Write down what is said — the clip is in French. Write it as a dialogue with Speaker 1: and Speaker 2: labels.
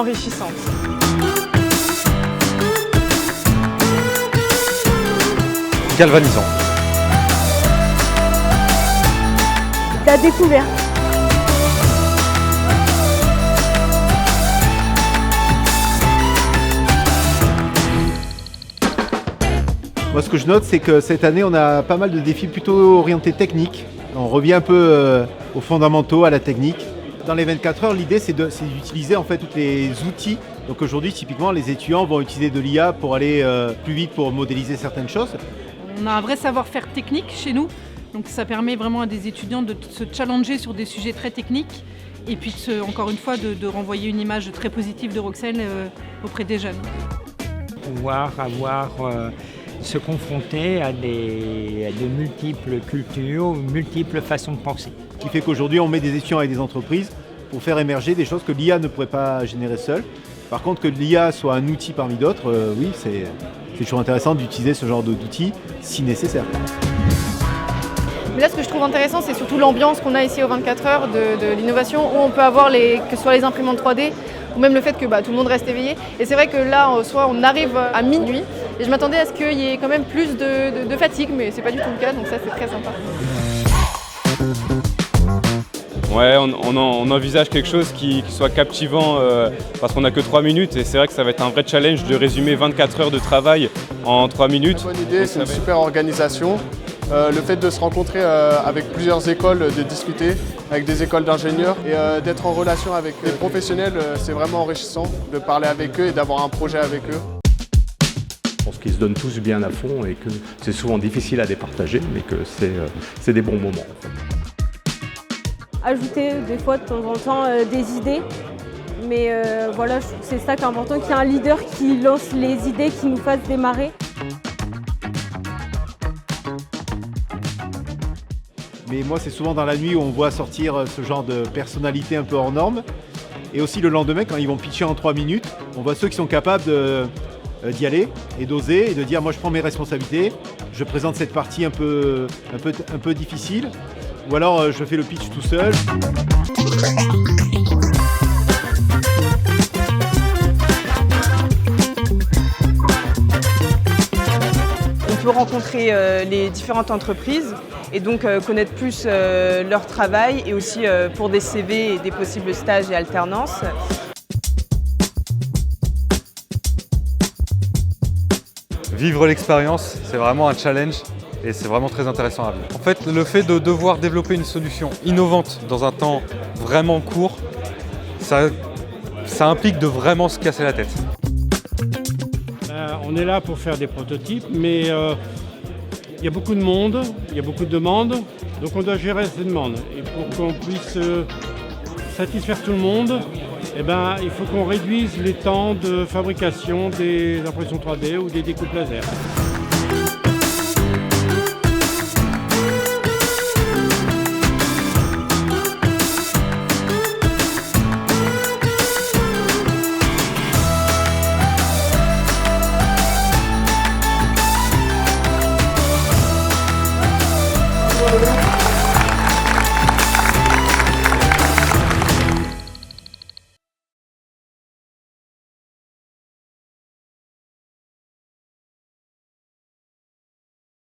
Speaker 1: enrichissante.
Speaker 2: Galvanisant.
Speaker 3: La découverte.
Speaker 4: Moi, ce que je note, c'est que cette année, on a pas mal de défis plutôt orientés techniques. On revient un peu aux fondamentaux, à la technique. Dans les 24 heures, l'idée, c'est d'utiliser en fait tous les outils. Donc aujourd'hui, typiquement, les étudiants vont utiliser de l'IA pour aller plus vite pour modéliser certaines choses.
Speaker 5: On a un vrai savoir-faire technique chez nous. Donc ça permet vraiment à des étudiants de se challenger sur des sujets très techniques et puis encore une fois de renvoyer une image très positive de Roxel auprès des jeunes.
Speaker 6: Pouvoir se confronter à des multiples cultures, multiples façons de penser.
Speaker 4: Ce qui fait qu'aujourd'hui, on met des étudiants avec des entreprises pour faire émerger des choses que l'IA ne pourrait pas générer seule. Par contre, que l'IA soit un outil parmi d'autres, oui, c'est toujours intéressant d'utiliser ce genre d'outils si nécessaire.
Speaker 7: Mais là, ce que je trouve intéressant, c'est surtout l'ambiance qu'on a ici aux 24 heures de l'innovation, où on peut avoir que ce soit les imprimantes 3D, ou même le fait que tout le monde reste éveillé. Et c'est vrai que là, soit on arrive à minuit, et je m'attendais à ce qu'il y ait quand même plus de fatigue, mais c'est pas du tout le cas, donc ça c'est très sympa.
Speaker 8: Ouais, on envisage quelque chose qui soit captivant parce qu'on n'a que 3 minutes et c'est vrai que ça va être un vrai challenge de résumer 24 heures de travail en 3 minutes.
Speaker 9: C'est une bonne idée, c'est une super organisation. Le fait de se rencontrer avec plusieurs écoles, de discuter avec des écoles d'ingénieurs et d'être en relation avec des professionnels, c'est vraiment enrichissant de parler avec eux et d'avoir un projet avec eux.
Speaker 10: Je pense qu'ils se donnent tous bien à fond et que c'est souvent difficile à départager, mais que c'est des bons moments. En fait.
Speaker 3: Ajouter des fois de temps en temps des idées, mais voilà, je trouve que c'est ça qui est important, qu'il y ait un leader qui lance les idées, qui nous fasse démarrer.
Speaker 4: Mais moi, c'est souvent dans la nuit où on voit sortir ce genre de personnalité un peu hors norme. Et aussi le lendemain, quand ils vont pitcher en 3 minutes, on voit ceux qui sont capables d'y aller et d'oser et de dire moi je prends mes responsabilités, je présente cette partie un peu difficile, ou alors je fais le pitch tout seul.
Speaker 1: On peut rencontrer les différentes entreprises et donc connaître plus leur travail et aussi pour des CV et des possibles stages et alternances.
Speaker 2: Vivre l'expérience, c'est vraiment un challenge et c'est vraiment très intéressant à vivre. En fait, le fait de devoir développer une solution innovante dans un temps vraiment court, ça implique de vraiment se casser la tête.
Speaker 11: On est là pour faire des prototypes, mais il y a beaucoup de monde, il y a beaucoup de demandes, donc on doit gérer ces demandes. Et pour qu'on puisse satisfaire tout le monde, il faut qu'on réduise les temps de fabrication des impressions 3D ou des découpes laser.